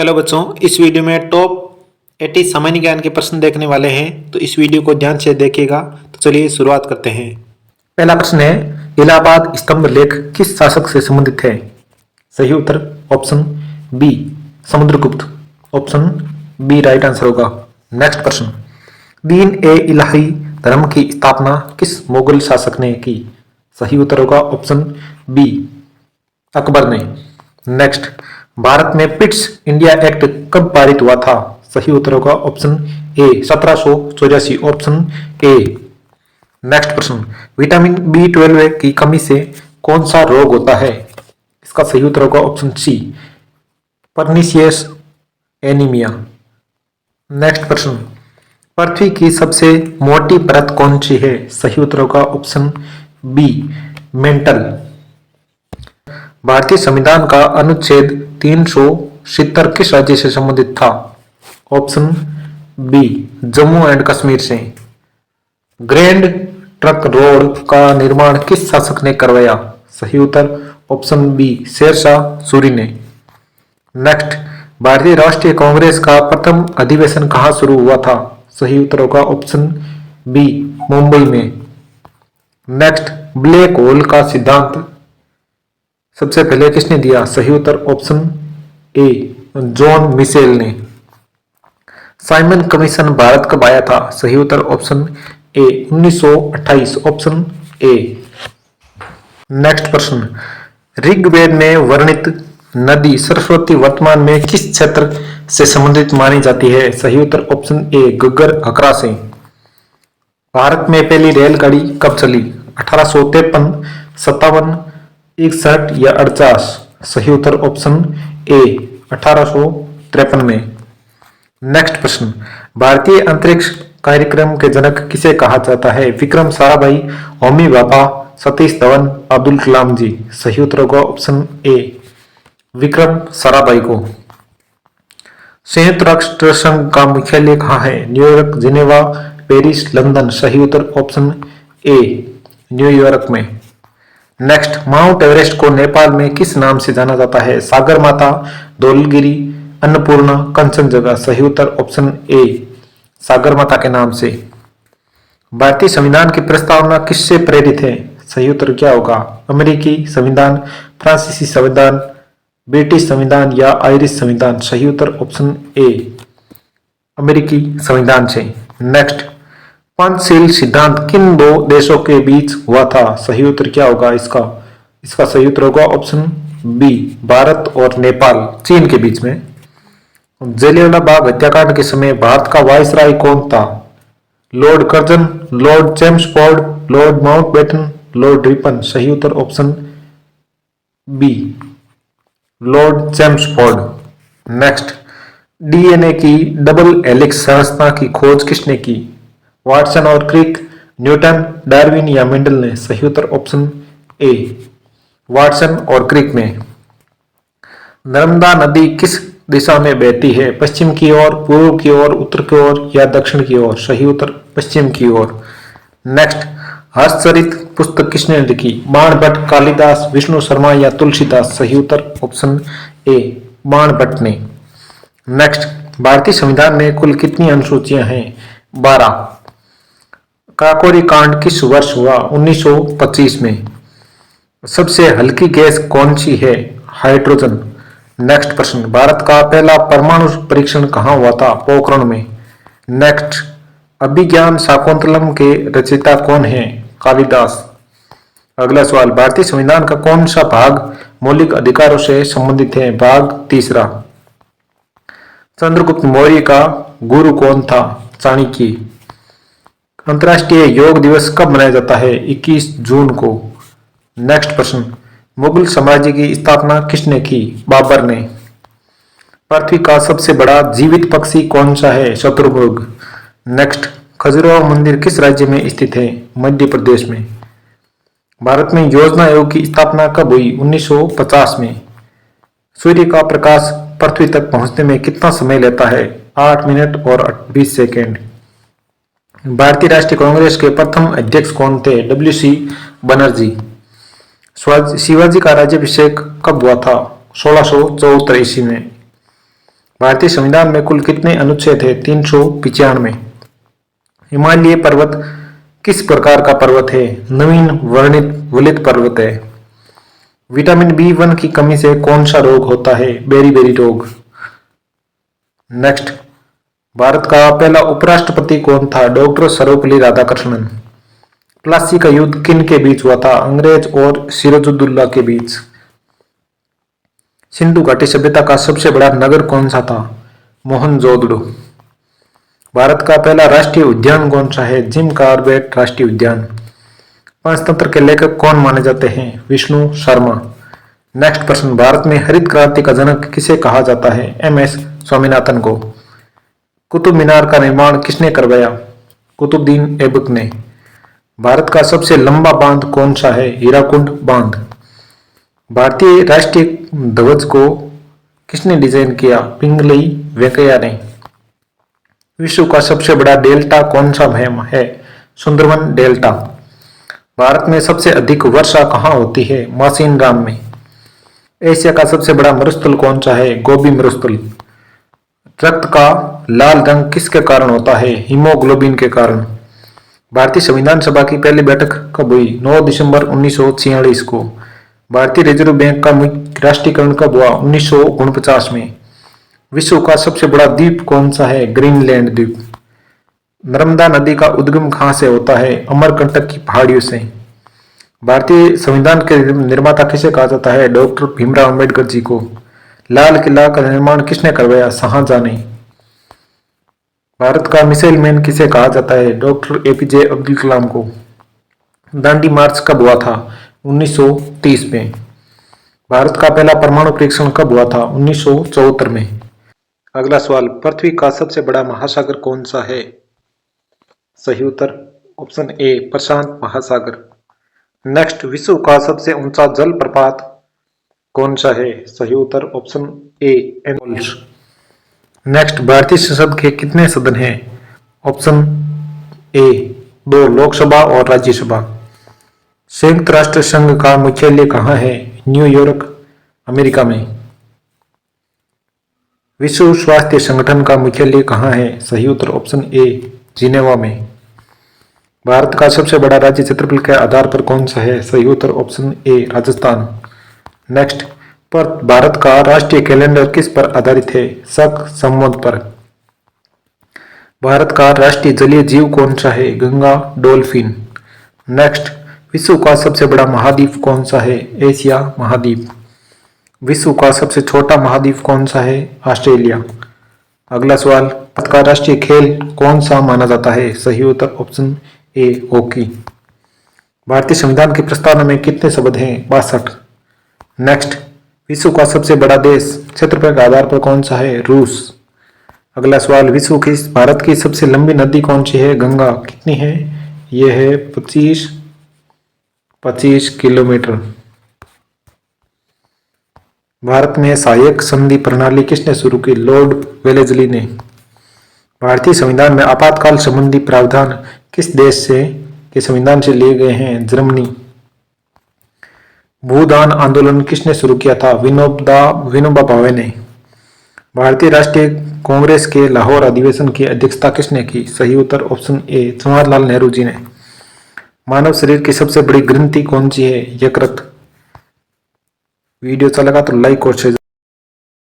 Hello बच्चों, इस video में टॉप 80 सामान्य ज्ञान के प्रश्न देखने वाले हैं, तो इस वीडियो को ध्यान से देखिएगा। तो चलिए शुरुआत करते हैं। पहला प्रश्न है, इलाहाबाद स्तंभ लेख किस शासक से संबंधित है? सही उत्तर option B Samudragupta, option B right answer होगा। नेक्स्ट प्रश्न, दीन ए इलाही धर्म की स्थापना किस मुगल शासक ने की? सही उत्तर होगा ऑप्शन बी अकबर ने। नेक्स्ट, भारत में पिट्स इंडिया एक्ट कब पारित हुआ था? सही उत्तर होगा option A 1784, option A. Next प्रश्न, विटामिन B12 की कमी से कौन सा रोग होता है? इसका सही उत्तर होगा option C pernicious anaemia. Next प्रश्न, पृथ्वी की सबसे मोटी परत कौन सी है? सही उत्तर होगा ऑप्शन बी मेंटल। भारतीय संविधान का अनुच्छेद 370 किस राज्य से संबंधित था? Option B Jammu and Kashmir से। ग्रैंड ट्रंक रोड का निर्माण किस शासक ने करवाया? सही उत्तर ऑप्शन बी शेरशाह सूरी ने। नेक्स्ट, भारतीय राष्ट्रीय कांग्रेस का प्रथम अधिवेशन कहाँ शुरू हुआ था? सही उत्तर होगा ऑप्शन बी मुंबई में। नेक्स्ट, ब्लैक होल का सिद्धांत सबसे पहले किसने दिया? सही उत्तर ऑप्शन ए जॉन मिशेल ने। साइमन कमीशन भारत कब आया था? सही उत्तर option A 1928, option A. Next प्रश्न, ऋग्वेद में वर्णित नदी सरस्वती वर्तमान में किस क्षेत्र से संबंधित मानी जाती है? सही उत्तर ऑप्शन ए घग्गर हकरा से। भारत में पहली रेलगाड़ी कब चली? 1853, 57, 61 या 48? सही उत्तर ऑप्शन ए 1853 में। नेक्स्ट प्रश्न, भारतीय अंतरिक्ष कार्यक्रम के जनक किसे कहा जाता है? विक्रम साराभाई, होमी भाभा, सतीश धवन, अब्दुल कलाम जी? सही उत्तर होगा ऑप्शन ए विक्रम साराभाई को। संयुक्त राष्ट्र संघ का मुख्यालय कहाँ है? New York, Geneva, Paris, London? सही उत्तर ऑप्शन ए न्यूयॉर्क में। नेक्स्ट, माउंट एवरेस्ट को नेपाल में किस नाम से जाना जाता है? सागर माता, धौलगिरी, अन्नपूर्णा, कंचनजंगा? सही उत्तर ऑप्शन ए सागर माता के नाम से। भारतीय संविधान की प्रस्तावना किससे प्रेरित है? सही उत्तर क्या होगा? अमेरिकी संविधान, फ्रांसीसी संविधान, ब्रिटिश संविधान या आयरिश संविधान? सही उत्तर ऑप्शन ए अमेरिकी संविधान से। नेक्स्ट, पंचशील सिद्धांत किन दो देशों के बीच हुआ था? सही उत्तर क्या होगा इसका सही उत्तर होगा ऑप्शन बी भारत और नेपाल, चीन के बीच में। जलियांवाला बाग हत्याकांड के समय भारत का वायसराय कौन था? Lord Curzon, lord Chelmsford, lord Mountbatten, lord Ripon? सही उत्तर option B lord Chelmsford. Next, DNA की डबल हेलिक्स संरचना की खोज किसने की? वाटसन और क्रिक, न्यूटन, डार्विन या मेंडल ने? सही उत्तर ऑप्शन ए वाटसन और क्रिक ने। नर्मदा नदी किस दिशा में बहती है? पश्चिम की ओर, पूर्व की ओर, उत्तर की ओर या दक्षिण की ओर? सही उत्तर पश्चिम की ओर। नेक्स्ट, हर्षचरित पुस्तक किसने लिखी? बाणभट्ट, कालिदास, विष्णु शर्मा या तुलसीदास? सही उत्तर ऑप्शन ए बाणभट्ट ने। नेक्स्ट, भारतीय संविधान में कुल कितनी अनुसूचियां हैं? 12। काकोरी कांड किस वर्ष हुआ? 1925 में। सबसे हल्की गैस कौन सी है? हाइड्रोजन। नेक्स्ट प्रश्न, भारत का पहला परमाणु परीक्षण कहाँ हुआ था? पोखरण में। नेक्स्ट, अभिज्ञान शाकुंतलम के रचयिता कौन है? कालिदास। अगला सवाल, भारतीय संविधान का कौन सा भाग मौलिक अधिकारों से संबंधित है? भाग 3। चंद्रगुप्त मौर्य का गुरु कौन था? चाणक्य। अंतर्राष्ट्रीय योग दिवस कब मनाया जाता है? 21 जून को। नेक्स्ट प्रश्न, मुगल साम्राज्य की स्थापना किसने की? बाबर ने। पृथ्वी का सबसे बड़ा जीवित पक्षी कौन सा है? शतुरमुर्ग। नेक्स्ट, खजुराहो मंदिर किस राज्य में स्थित है? मध्य प्रदेश में। भारत में योजना आयोग की स्थापना कब हुई? 1950 में। सूर्य का प्रकाश पृथ्वी तक पहुंचने में कितना समय लेता है? 8 मिनट और 20 सेकेंड। भारतीय राष्ट्रीय कांग्रेस के प्रथम अध्यक्ष कौन थे? WC बनर्जी। शिवाजी का राज्याभिषेक कब हुआ था? 1674 ईस्वी में। भारतीय संविधान में कुल कितने अनुच्छेद है? 395। हिमालय पर्वत किस प्रकार का पर्वत है? नवीन वर्णित वलित पर्वत है। विटामिन B1 की कमी से कौन सा रोग होता है? बेरी रोग। नेक्स्ट, भारत का पहला उपराष्ट्रपति कौन था? डॉक्टर सर्वपल्ली राधाकृष्णन। प्लासी का युद्ध किन के बीच हुआ था? अंग्रेज और सिराजुद्दौला के बीच। सिंधु घाटी सभ्यता का सबसे बड़ा नगर कौन सा था? मोहनजोदड़ो। भारत का पहला राष्ट्रीय उद्यान कौन सा है? जिम कॉर्बेट राष्ट्रीय उद्यान। पंचतंत्र के लेखक कौन माने जाते हैं? विष्णु शर्मा। नेक्स्ट प्रश्न, भारत में हरित क्रांति का जनक किसे कहा जाता है? MS स्वामीनाथन को। कुतुब मीनार का निर्माण किसने करवाया? कुतुबुद्दीन ऐबक ने। भारत का सबसे लंबा बांध कौन सा है? हीराकुंड बांध। भारतीय राष्ट्रीय ध्वज को किसने डिजाइन किया? पिंगलई वेंकैया ने। विश्व का सबसे बड़ा डेल्टा कौन सा है? सुंदरबन डेल्टा। भारत में सबसे अधिक वर्षा कहाँ होती है? मासिनराम में। एशिया का सबसे बड़ा मरुस्थल कौन सा है? गोबी मरुस्थल। रक्त का लाल रंग किसके कारण होता है? हीमोग्लोबिन के कारण। भारतीय संविधान सभा की पहली बैठक कब हुई? 9 दिसंबर 1946 को। भारतीय रिजर्व बैंक का राष्ट्रीयकरण कब हुआ? 1949 में। विश्व का सबसे बड़ा द्वीप कौन सा है? ग्रीनलैंड द्वीप। नर्मदा नदी का उद्गम कहाँ से होता है? अमरकंटक की पहाड़ियों से। भारतीय संविधान के निर्माता किसे कहा जाता है? डॉक्टर भीमराव अंबेडकर जी को। लाल किला का निर्माण किसने करवाया? शाहजहां ने। भारत का मिसाइल मैन किसे कहा जाता है? डॉक्टर APJ अब्दुल कलाम को। दांडी मार्च कब हुआ था? 1930 में। भारत का पहला परमाणु परीक्षण कब हुआ था? 1974 में। अगला सवाल, पृथ्वी का सबसे बड़ा महासागर कौन सा है? सही उत्तर ऑप्शन A प्रशांत महासागर। नेक्स्ट, विश्व का सबसे ऊंचा जल प्रपात कौन सा है? सही उत्तर ऑप्शन A एनोल्स। नेक्स्ट, भारतीय संसद के कितने सदन हैं? ऑप्शन A 2 लोकसभा और राज्यसभा। संयुक्त राष्ट्र संघ का मुख्यालय कहाँ है? न्यूयॉर्क अमेरिका में। विश्व स्वास्थ्य संगठन का मुख्यालय कहाँ है? सही उत्तर ऑप्शन A जिनेवा में। भारत का सबसे बड़ा राज्य क्षेत्रफल के आधार पर कौन सा है? सही उत्तर ऑप्शन A राजस्थान। नेक्स्ट, पर भारत का राष्ट्रीय कैलेंडर किस पर आधारित है? शक संवत पर। भारत का राष्ट्रीय जलीय जीव कौन सा है? गंगा डॉल्फिन। नेक्स्ट, विश्व का सबसे बड़ा महाद्वीप कौन सा है? एशिया महाद्वीप। विश्व का सबसे छोटा महाद्वीप कौन सा है? ऑस्ट्रेलिया। अगला सवाल, भारत का राष्ट्रीय खेल कौन सा माना जाता है? सही उत्तर ऑप्शन A हॉकी। भारतीय संविधान की प्रस्तावना में कितने शब्द हैं? 62। नेक्स्ट, विश्व का सबसे बड़ा देश क्षेत्रफल के आधार पर कौन सा है? रूस। अगला सवाल, भारत की सबसे लंबी नदी कौन सी है? गंगा। कितनी है? यह है 25 किलोमीटर। भारत में सहायक संधि प्रणाली किसने शुरू की? लॉर्ड वेलेस्ली ने। भारतीय संविधान में आपातकाल संबंधी प्रावधान किस देश के संविधान से लिए गए हैं? जर्मनी। भूदान आंदोलन किसने शुरू किया था? विनोबा भावे ने। भारतीय राष्ट्रीय कांग्रेस के लाहौर अधिवेशन की अध्यक्षता किसने की? सही उत्तर ऑप्शन A जवाहरलाल नेहरू जी ने। मानव शरीर की सबसे बड़ी ग्रंथि कौन सी है? यकृत। वीडियो अच्छा लगा तो लाइक और शेयर